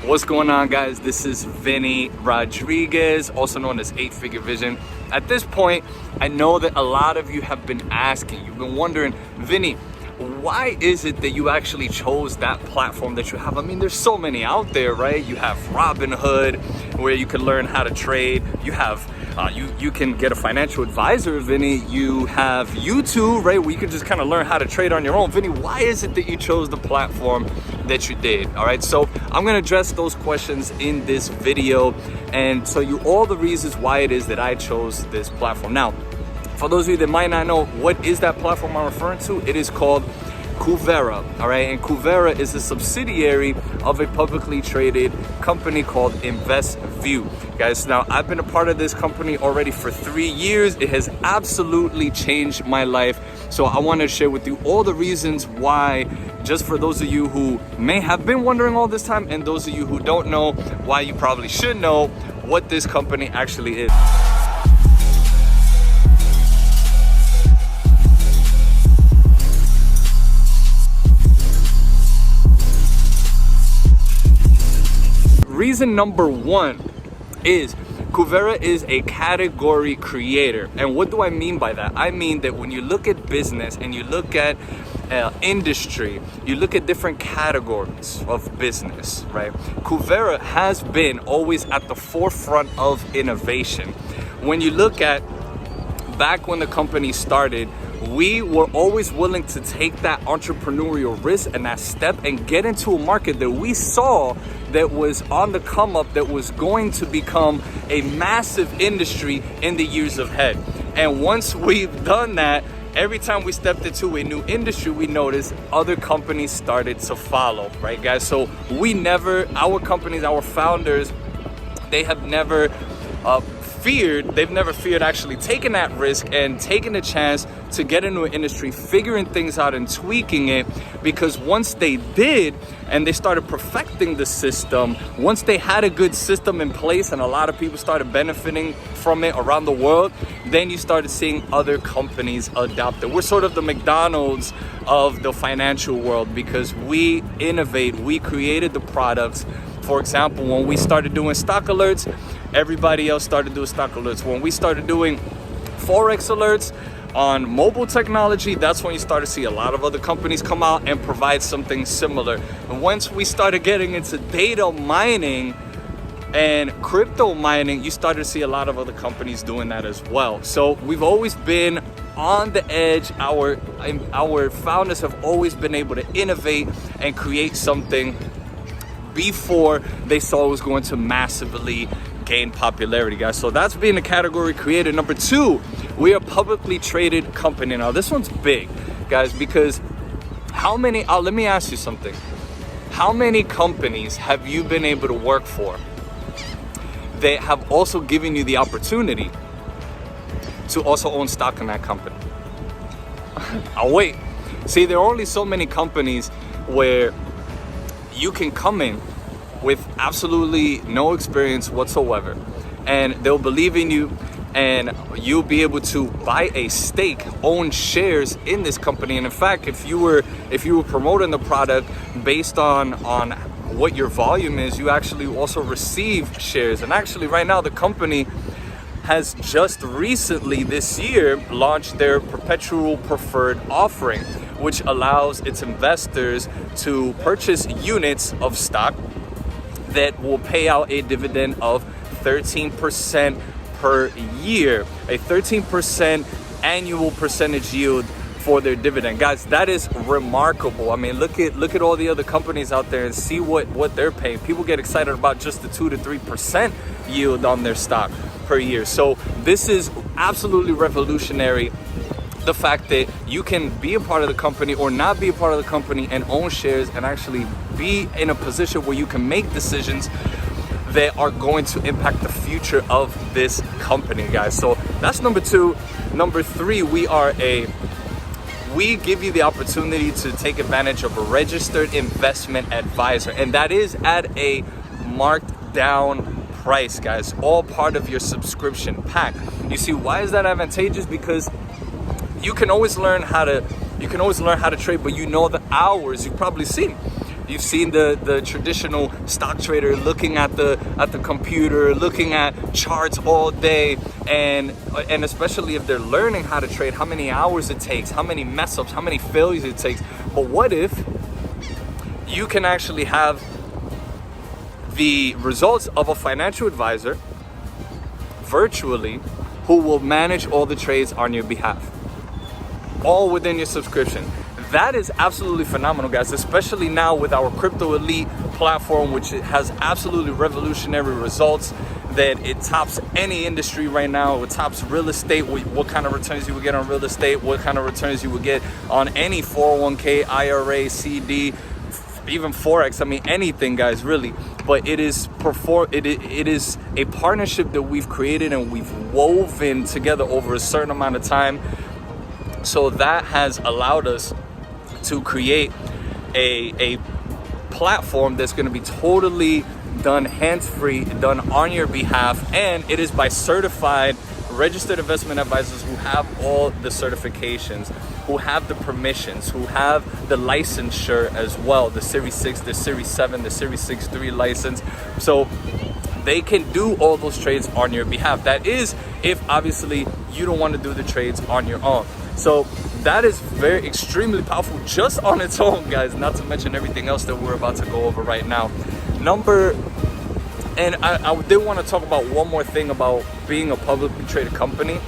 What's going on, guys? This is Vinny Rodriguez, also known as 8-Figure Vision. At this point, I know that a lot of you have been asking, you've been wondering, Vinny, why is it that you actually chose that platform that you have? I mean, there's so many out there, right? You have Robinhood, where you can learn how to trade. You have you can get a financial advisor, Vinny. You have YouTube, right, where you can just kind of learn how to trade on your own. Vinny, why is it that you chose the platform that you did? All right, so I'm gonna address those questions in this video and tell you all the reasons why it is that I chose this platform. Now, for those of you that might not know, what is that platform I'm referring to? It is called Kuvera, all right? And Kuvera is a subsidiary of a publicly traded company called InvestView. Guys, now I've been a part of this company already for 3 years. It has absolutely changed my life. So I want to share with you all the reasons why, just for those of you who may have been wondering all this time, and those of you who don't know, why you probably should know what this company actually is. Reason number one is Kuvera is a category creator. And what do I mean by that? I mean that when you look at business and you look at industry, you look at different categories of business, right? Kuvera has been always at the forefront of innovation. When you look at back when the company started, we were always willing to take that entrepreneurial risk and that step and get into a market that we saw that was on the come up, that was going to become a massive industry in the years ahead. And once we've done that, every time we stepped into a new industry, we noticed other companies started to follow, right, guys? So our companies, our founders, they have never feared actually taking that risk and taking a chance to get into an industry, figuring things out and tweaking it, because once they did and they started perfecting the system, once they had a good system in place and a lot of people started benefiting from it around the world, then you started seeing other companies adopt it. We're sort of the McDonald's of the financial world because we innovate, we created the products. For example, when we started doing stock alerts, everybody else started doing stock alerts. When we started doing forex alerts on mobile technology, that's when you started to see a lot of other companies come out and provide something similar. And once we started getting into data mining and crypto mining, you started to see a lot of other companies doing that as well. So we've always been on the edge. Our founders have always been able to innovate and create something before they saw it was going to massively gain popularity, guys. So that's being a category creator. Number two, we are a publicly traded company. Now this one's big, guys, because let me ask you something. How many companies have you been able to work for that have also given you the opportunity to also own stock in that company? I'll wait. See, there are only so many companies where you can come in with absolutely no experience whatsoever, and they'll believe in you, and you'll be able to buy a stake, own shares in this company. And in fact, if you were promoting the product based on what your volume is, you actually also receive shares. And actually right now the company has just recently this year launched their perpetual preferred offering, which allows its investors to purchase units of stock that will pay out a dividend of 13% per year, a 13% annual percentage yield for their dividend. Guys, that is remarkable. I mean, look at all the other companies out there and see what they're paying. People get excited about just the 2 to 3% yield on their stock per year. So this is absolutely revolutionary. The fact that you can be a part of the company or not be a part of the company and own shares and actually be in a position where you can make decisions that are going to impact the future of this company, guys. So that's number two. Number three, we give you the opportunity to take advantage of a registered investment advisor, and that is at a marked down price, guys, all part of your subscription pack. You see, why is that advantageous? Because you can always learn how to trade, but you know the hours. You've probably seen You've seen the traditional stock trader looking at the computer, looking at charts all day, and especially if they're learning how to trade, how many hours it takes, how many mess ups, how many failures it takes. But what if you can actually have the results of a financial advisor virtually who will manage all the trades on your behalf, all within your subscription? That is absolutely phenomenal, guys, especially now with our Crypto Elite platform, which has absolutely revolutionary results, that it tops any industry right now. It tops real estate, what kind of returns you would get on real estate, what kind of returns you would get on any 401k, IRA, CD, even forex. I mean, anything, guys, really. But it is a partnership that we've created and we've woven together over a certain amount of time. So that has allowed us to create a platform that's going to be totally done hands-free, done on your behalf, and it is by certified registered investment advisors who have all the certifications, who have the permissions, who have the licensure as well, the Series 6, the Series 7, the Series 6.3 license. So they can do all those trades on your behalf. That is if obviously you don't want to do the trades on your own. So that is very extremely powerful just on its own, guys, not to mention everything else that we're about to go over right now. I did want to talk about one more thing about being a publicly traded company.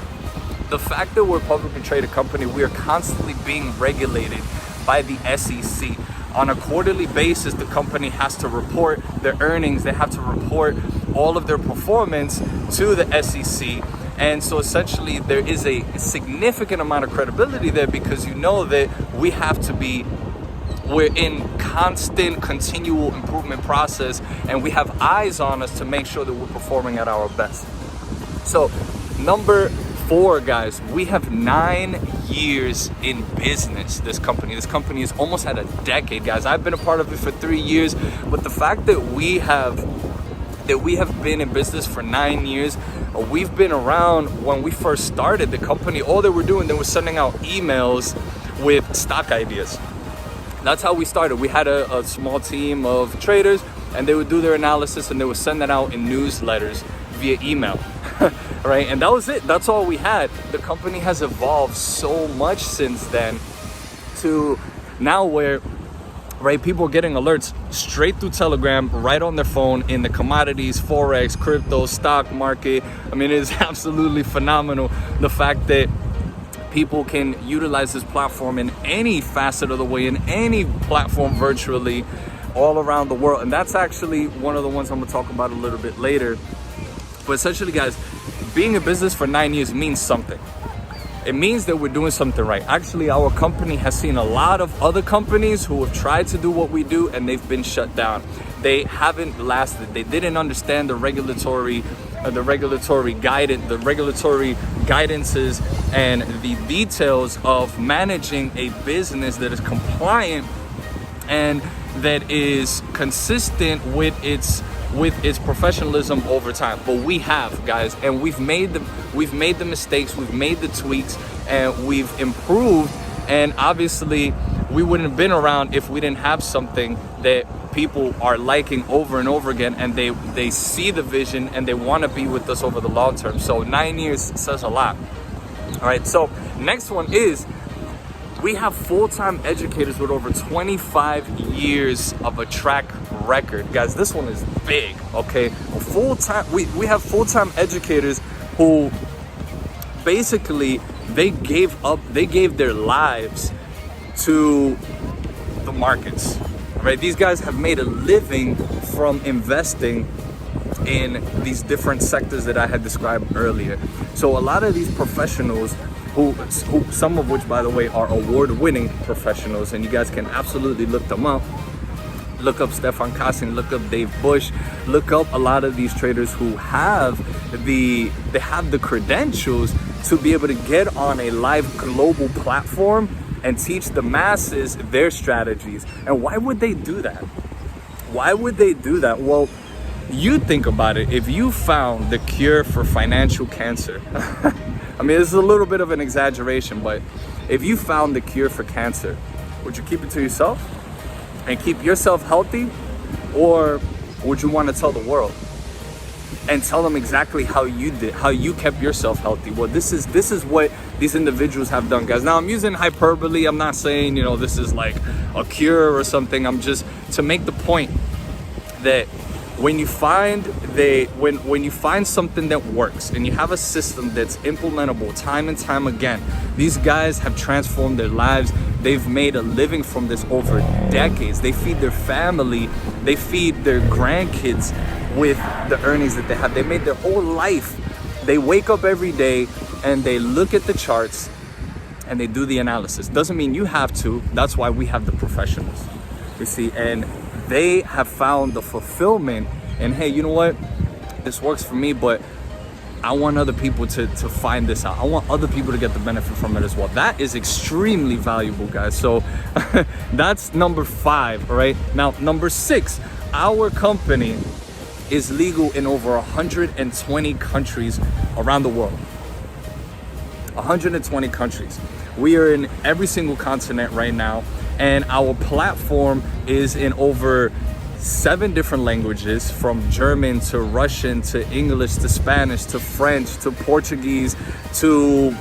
The fact that we're a publicly traded company, we are constantly being regulated by the SEC. On a quarterly basis, the company has to report their earnings. They have to report all of their performance to the SEC. And so essentially there is a significant amount of credibility there, because you know that we're in constant continual improvement process, and we have eyes on us to make sure that we're performing at our best. So number 4, guys, we have 9 years in business. This company is almost at a decade, guys. I've been a part of it for 3 years, but the fact that we have been in business for 9 years, we've been around. When we first started the company, all they were doing, they were sending out emails with stock ideas. That's how we started. We had a small team of traders, and they would do their analysis, and they would send that out in newsletters via email. Right? And that was it. That's all we had. The company has evolved so much since then to now where, right, people are getting alerts straight through Telegram, right on their phone, in the commodities, forex, crypto, stock market. I mean, it is absolutely phenomenal, the fact that people can utilize this platform in any facet of the way, in any platform virtually, all around the world. And that's actually one of the ones I'm gonna talk about a little bit later. But essentially, guys, being in business for 9 years means something. It means that we're doing something right. Actually, our company has seen a lot of other companies who have tried to do what we do, and they've been shut down. They haven't lasted. They didn't understand the regulatory guidances and the details of managing a business that is compliant and that is consistent with its professionalism over time. But we have, guys, and we've made the mistakes, we've made the tweaks, and we've improved. And obviously we wouldn't have been around if we didn't have something that people are liking over and over again, and they see the vision and they want to be with us over the long term. So 9 years says a lot. All right, so next one is we have full-time educators with over 25 years of a track record. Guys, this one is big, okay? We have full-time educators who basically they gave their lives to the markets, right? These guys have made a living from investing in these different sectors that I had described earlier. So a lot of these professionals, who some of which, by the way, are award-winning professionals, and you guys can absolutely look them up. Look up Stefan Kassin, look up Dave Bush, look up a lot of these traders who have the credentials to be able to get on a live global platform and teach the masses their strategies. And why would they do that? Why would they do that? Well, you think about it. If you found the cure for financial cancer, I mean, this is a little bit of an exaggeration, but if you found the cure for cancer, would you keep it to yourself? and keep yourself healthy, or would you want to tell the world and tell them exactly how you did, how you kept yourself healthy? Well, this is what these individuals have done, guys. Now, I'm using hyperbole. I'm not saying, you know, this is like a cure or something. I'm just to make the point that when you find when you find something that works and you have a system that's implementable time and time again, these guys have transformed their lives. They've made a living from this over decades. They feed their family, they feed their grandkids with the earnings that they have. They made their whole life. They wake up every day and they look at the charts and they do the analysis. Doesn't mean you have to. That's why we have the professionals, you see. And they have found the fulfillment, and hey, you know what? This works for me, but I want other people to find this out. I want other people to get the benefit from it as well. That is extremely valuable, guys. So that's number 5, all right? Now, number 6, our company is legal in over 120 countries around the world. 120 countries. We are in every single continent right now, and our platform is in over 7 different languages, from German to Russian to English to Spanish to French to Portuguese to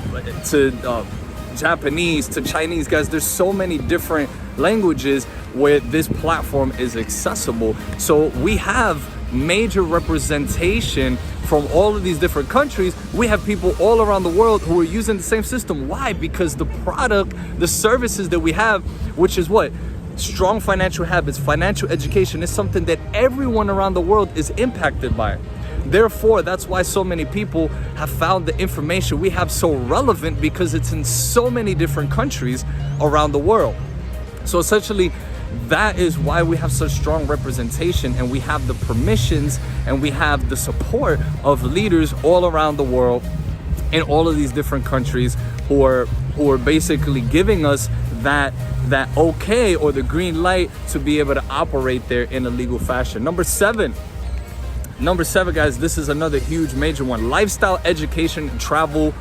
Japanese to Chinese. Guys, there's so many different languages where this platform is accessible. So we have major representation from all of these different countries. We have people all around the world who are using the same system. Why? Because the product, the services that we have, which is what? Strong financial habits, financial education, is something that everyone around the world is impacted by. Therefore, that's why so many people have found the information we have so relevant, because it's in so many different countries around the world. So essentially, that is why we have such strong representation, and we have the permissions and we have the support of leaders all around the world in all of these different countries who are basically giving us that okay, or the green light, to be able to operate there in a legal fashion. Number seven, guys, this is another huge major one: lifestyle, education, travel,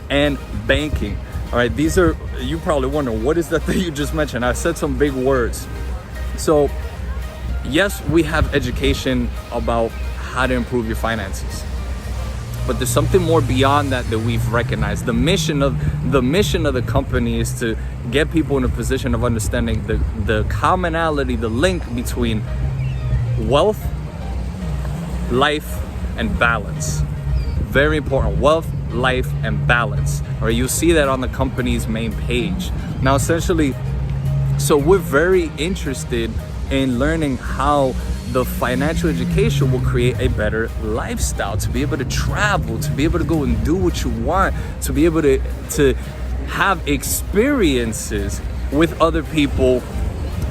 and banking. All right, these are, you probably wonder, what is that you just mentioned? I said some big words. So yes, we have education about how to improve your finances, but there's something more beyond that we've recognized. The mission of the company is to get people in a position of understanding the commonality, the link between wealth, life, and balance. Very important: wealth, life, and balance. All right, you'll see that on the company's main page. Now, essentially, so we're very interested in learning how the financial education will create a better lifestyle, to be able to travel, to be able to go and do what you want, to be able to have experiences with other people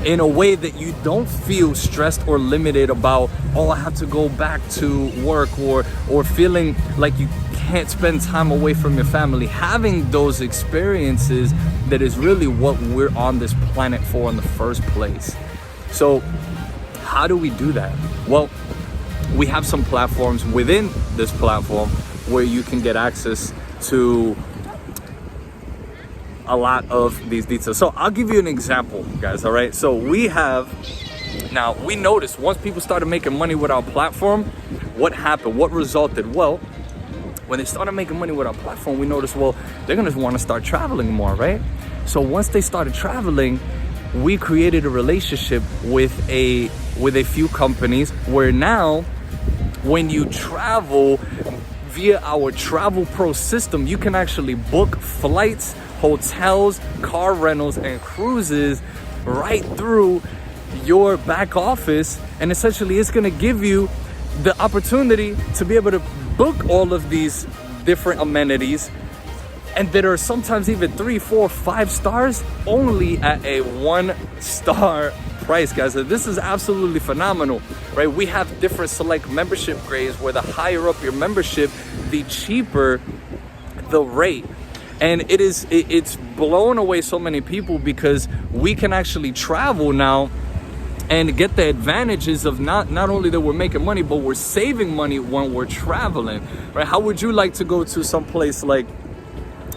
in a way that you don't feel stressed or limited about, oh, I have to go back to work, or feeling like you can't spend time away from your family. Having those experiences, that is really what we're on this planet for in the first place. So how do we do that? Well, we have some platforms within this platform where you can get access to a lot of these details. So I'll give you an example, guys, all right? So we noticed once people started making money with our platform, what happened? What resulted? Well, when they started making money with our platform, we noticed, well, they're gonna want to start traveling more, right? So once they started traveling, we created a relationship with a few companies where now, when you travel via our Travel Pro system, you can actually book flights, hotels, car rentals, and cruises right through your back office. And essentially, it's gonna give you the opportunity to be able to book all of these different amenities, and that are sometimes even 3, 4, 5 stars, only at a 1-star price, guys. So this is absolutely phenomenal, right? We have different select membership grades where the higher up your membership, the cheaper the rate. And it's blown away so many people, because we can actually travel now and get the advantages of not only that we're making money, but we're saving money when we're traveling, right? How would you like to go to some place like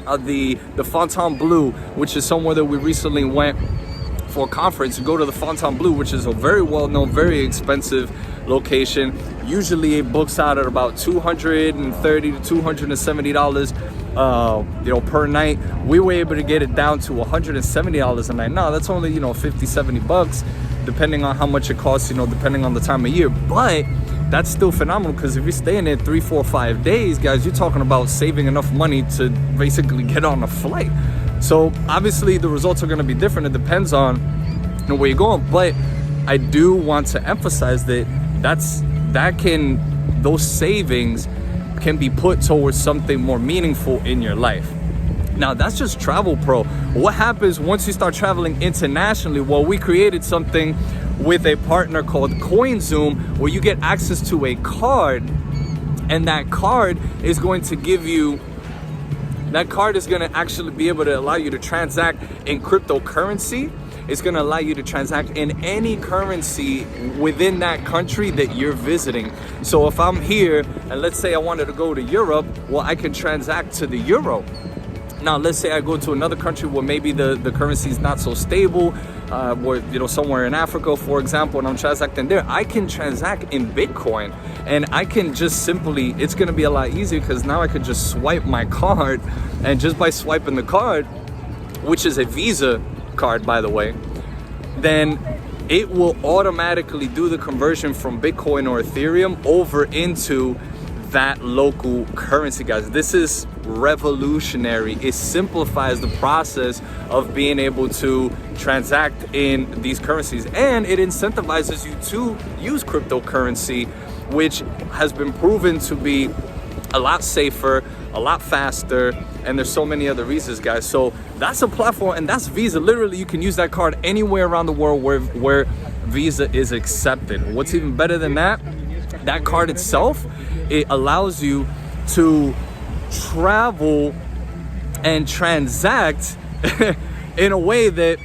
the Fontainebleau, which is somewhere that we recently went for a conference, you go to the Fontainebleau, which is a very well-known, very expensive location. Usually it books out at about $230 to $270 per night. We were able to get it down to $170 a night. Now that's only, $50-$70, depending on how much it costs, depending on the time of year. But that's still phenomenal, because if you're staying there 3, 4, 5 days, guys, you're talking about saving enough money to basically get on a flight. So obviously the results are going to be different. It depends on where you're going. But I do want to emphasize that those savings can be put towards something more meaningful in your life. Now that's just Travel Pro. What happens once you start traveling internationally? Well, we created something with a partner called CoinZoom, where you get access to a card, and that card is going to actually be able to allow you to transact in cryptocurrency. It's going to allow you to transact in any currency within that country that you're visiting. So if I'm here and let's say I wanted to go to Europe, well, I can transact to the euro. Now, let's say I go to another country where maybe the currency is not so stable, or somewhere in Africa, for example, and I'm transacting there. I can transact in Bitcoin, and I can just simply, it's going to be a lot easier, because now I could just swipe my card, and just by swiping the card, which is a Visa card, by the way, then it will automatically do the conversion from Bitcoin or Ethereum over into that local currency, guys. This is revolutionary. It simplifies the process of being able to transact in these currencies, and it incentivizes you to use cryptocurrency, which has been proven to be a lot safer, a lot faster, and there's so many other reasons, guys. So that's a platform, and that's Visa. Literally, you can use that card anywhere around the world where Visa is accepted. What's even better than that card itself, it allows you to travel and transact in a way that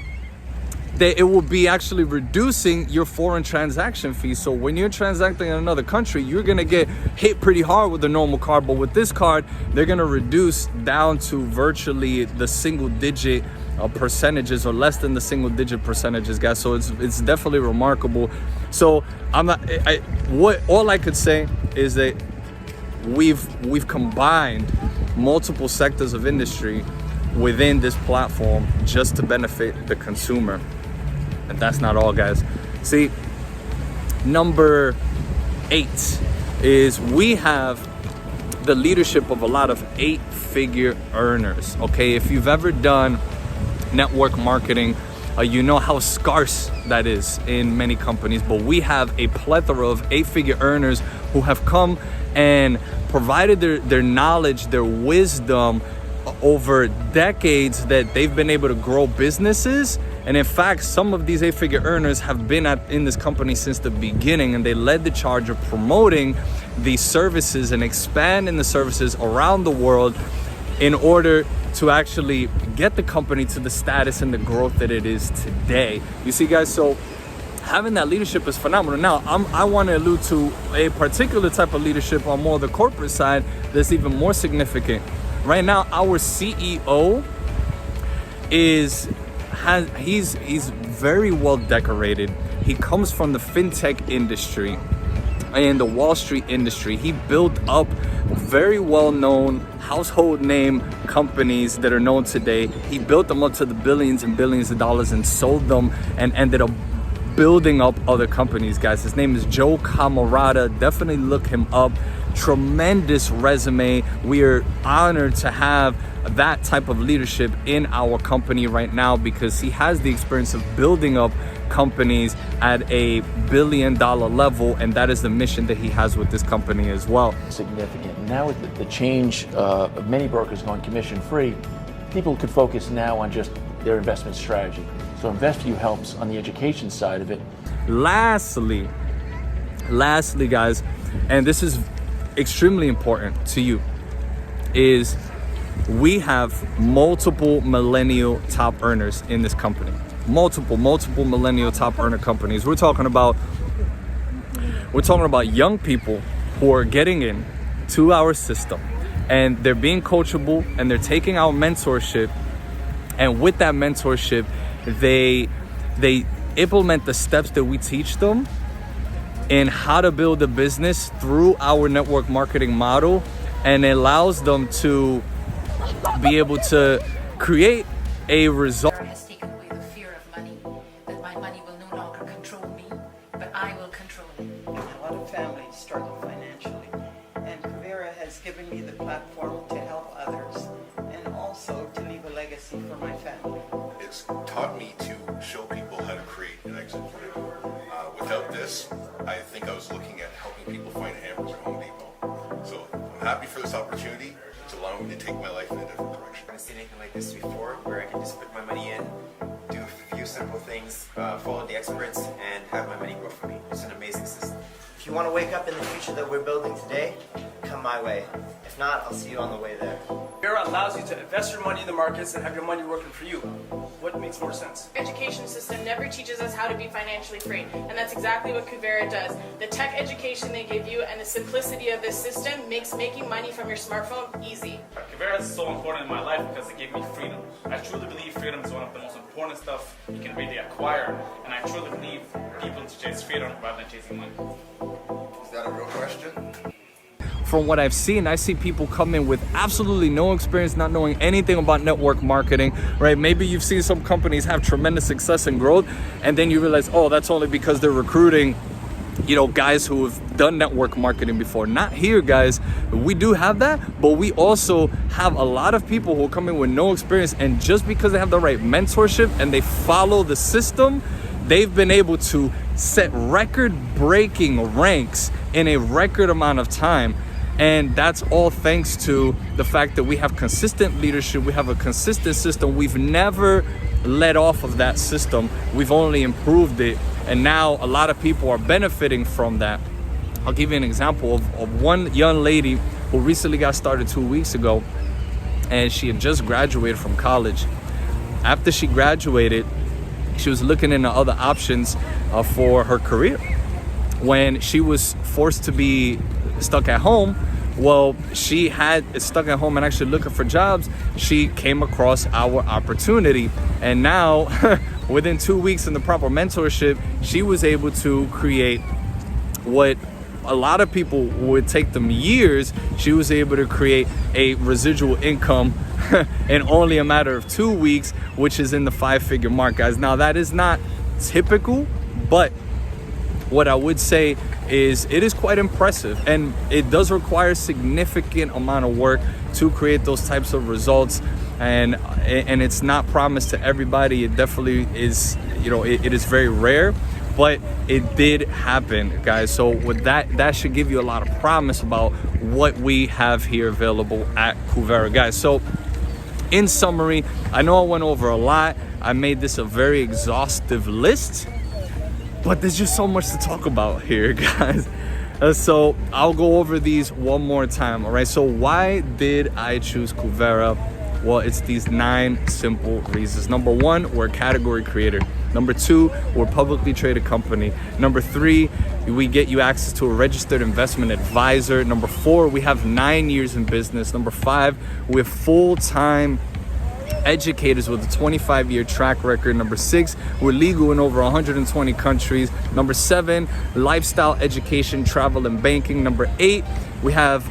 it will be actually reducing your foreign transaction fees. So when you're transacting in another country, you're gonna get hit pretty hard with the normal card, but with this card, they're gonna reduce down to virtually the single digit percentages, or less than the single digit percentages, guys. So it's definitely remarkable. So all I could say is that we've combined multiple sectors of industry within this platform just to benefit the consumer. And that's not all, guys. See, number 8 is we have the leadership of a lot of 8-figure earners. Okay, if you've ever done network marketing, you know how scarce that is in many companies, but we have a plethora of 8-figure earners who have come and provided their knowledge, their wisdom over decades, that they've been able to grow businesses. And in fact, some of these 8-figure earners have been in this company since the beginning, and they led the charge of promoting these services and expanding the services around the world in order to actually get the company to the status and the growth that it is today. You see, guys, so having that leadership is phenomenal. Now, I want to allude to a particular type of leadership on more the corporate side that's even more significant. Right now, our CEO he's very well decorated. He comes from the fintech industry and the Wall Street industry. He built up very well-known household name companies that are known today. He built them up to the billions and billions of dollars and sold them, and ended up building up other companies, guys. His name is Joe Camarada. Definitely look him up. Tremendous resume. We are honored to have that type of leadership in our company right now, because he has the experience of building up companies at a $1 billion level, and that is the mission that he has with this company as well. Significant. Now with the change of many brokers going commission free, people could focus now on just their investment strategy. So InvestView helps on the education side of it. Lastly, guys, and this is extremely important to you, is we have multiple millennial top earners in this company. Multiple millennial top earner companies. We're talking about young people who are getting in to our system, and they're being coachable, and they're taking our mentorship, and with that mentorship, they they implement the steps that we teach them in how to build a business through our network marketing model, and it allows them to be able to create a result. Has taken away the fear of money, that my money will no longer control me, but I will control it. A lot of families struggle financially, and Kuvera has given me the platform to help others and also to leave a legacy for my family. It's taught me to show people how to create an exit plan. Without this, I think I was looking at helping people find hammers at Home Depot. So I'm happy for this opportunity. It's allowing me to take my life in a different direction. I haven't seen anything like this before, where I can just put my money in, do a few simple things, follow the experts, and have my money grow for me. It's an amazing system. If you want to wake up in the future that we're building today, come my way. If not, I'll see you on the way there. Kuvera allows you to invest your money in the markets and have your money working for you. What makes more sense? Education system never teaches us how to be financially free, and that's exactly what Kuvera does. The tech education they give you and the simplicity of this system makes making money from your smartphone easy. Kuvera is so important in my life because it gave me freedom. I truly believe freedom is one of the most important stuff you can really acquire, and I truly believe people to chase freedom rather than chasing money. Is that a real question? From what I've seen, I see people come in with absolutely no experience, not knowing anything about network marketing, right? Maybe you've seen some companies have tremendous success and growth, and then you realize, oh, that's only because they're recruiting, guys who have done network marketing before. Not here, guys. We do have that, but we also have a lot of people who come in with no experience, and just because they have the right mentorship and they follow the system, they've been able to set record-breaking ranks in a record amount of time. And that's all thanks to the fact that we have consistent leadership, we have a consistent system. We've never let off of that system. We've only improved it. And now a lot of people are benefiting from that. I'll give you an example of one young lady who recently got started 2 weeks ago, and she had just graduated from college. After she graduated, she was looking into other options for her career. When she was forced to be stuck at home, well, she had stuck at home and actually looking for jobs, she came across our opportunity. And now, within 2 weeks in the proper mentorship, she was able to create what a lot of people would take them years. She was able to create a residual income in only a matter of 2 weeks, which is in the 5-figure mark, guys. Now, that is not typical, but what I would say is it is quite impressive, and it does require significant amount of work to create those types of results, and it's not promised to everybody. It definitely is, it is very rare, but it did happen, guys. So with that should give you a lot of promise about what we have here available at Kuvera, guys. So in summary, I know I went over a lot. I made this a very exhaustive list, but there's just so much to talk about here, guys. So I'll go over these one more time, all right? So why did I choose Kuvera? Well, it's these 9 simple reasons. Number 1, we're a category creator. Number 2, we're a publicly traded company. Number 3, we get you access to a registered investment advisor. Number 4, we have 9 years in business. Number 5, we're full-time educators with a 25-year track record. Number 6, we're legal in over 120 countries. Number 7, lifestyle education, travel, and banking. Number 8, we have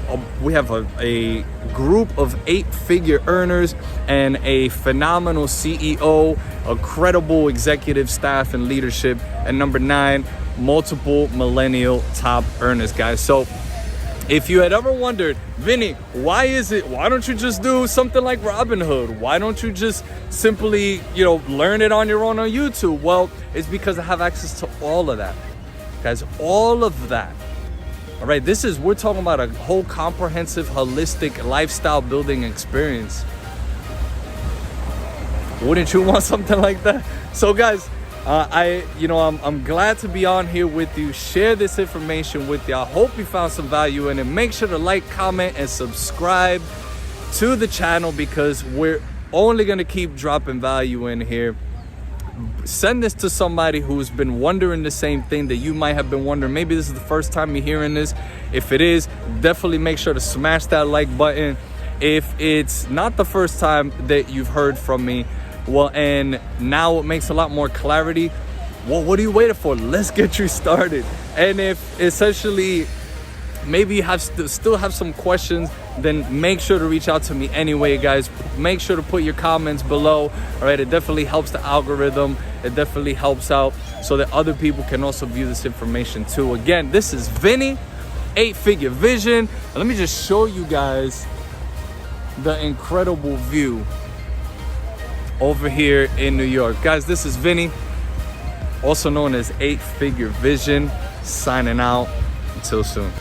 a group of 8-figure earners and a phenomenal CEO, a credible executive staff and leadership. And number 9, multiple millennial top earners, guys. So if you had ever wondered, Vinny, why don't you just do something like Robinhood? Why don't you just simply, learn it on your own on YouTube? Well, it's because I have access to all of that, guys, all of that. All right, we're talking about a whole comprehensive, holistic lifestyle building experience. Wouldn't you want something like that? So guys, I'm glad to be on here with you, share this information with you. I hope you found some value in it. Make sure to like, comment, and subscribe to the channel, because we're only going to keep dropping value in here. Send this to somebody who's been wondering the same thing that you might have been wondering. Maybe this is the first time you're hearing this. If it is, definitely make sure to smash that like button. If it's not the first time that you've heard from me, Well, and now it makes a lot more clarity. Well, what are you waiting for? Let's get you started. And if essentially maybe you have still have some questions, then make sure to reach out to me anyway, guys. Make sure to put your comments below. All right, it definitely helps the algorithm. It definitely helps out so that other people can also view this information too. Again, this is Vinny, 8-Figure Vision. And let me just show you guys the incredible view over here in New York. Guys, this is Vinny, also known as 8-Figure Vision, signing out. Until soon.